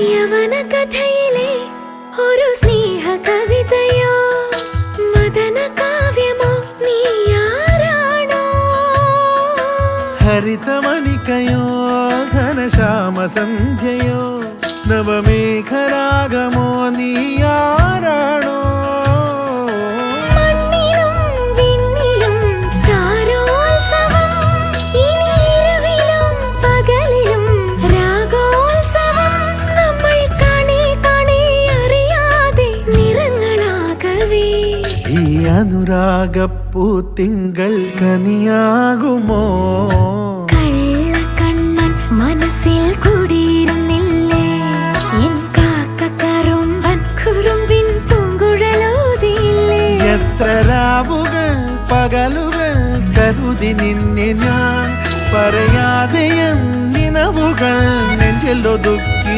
യവന കഥയിലെ ഒരു സ്നേഹ കവിതയോ മദന കാവ്യമോ നീയാരാണോ ഹരിതമണികയോ ഘനശ്യാമ സന്ധ്യയോ നവമേഘരാഗമോ നീയാരാണോ അനുരാഗപ്പൂത്തിങ്കൾ കനിയാകുമോ കള്ളക്കണ്ണൻ മനസ്സിൽ കുടിയിരുന്നില്ലേ എൻ കാക്കക്കറുമ്പൻ കുറുമ്പിൻ പൂങ്കുഴലൂതിയില്ലേ എത്ര രാവുകൾ പകലുകൾ കരുതി നിന്നെ ഞാൻ പറയാതെ നിനവുകൾ നെഞ്ചിലൊതുക്കി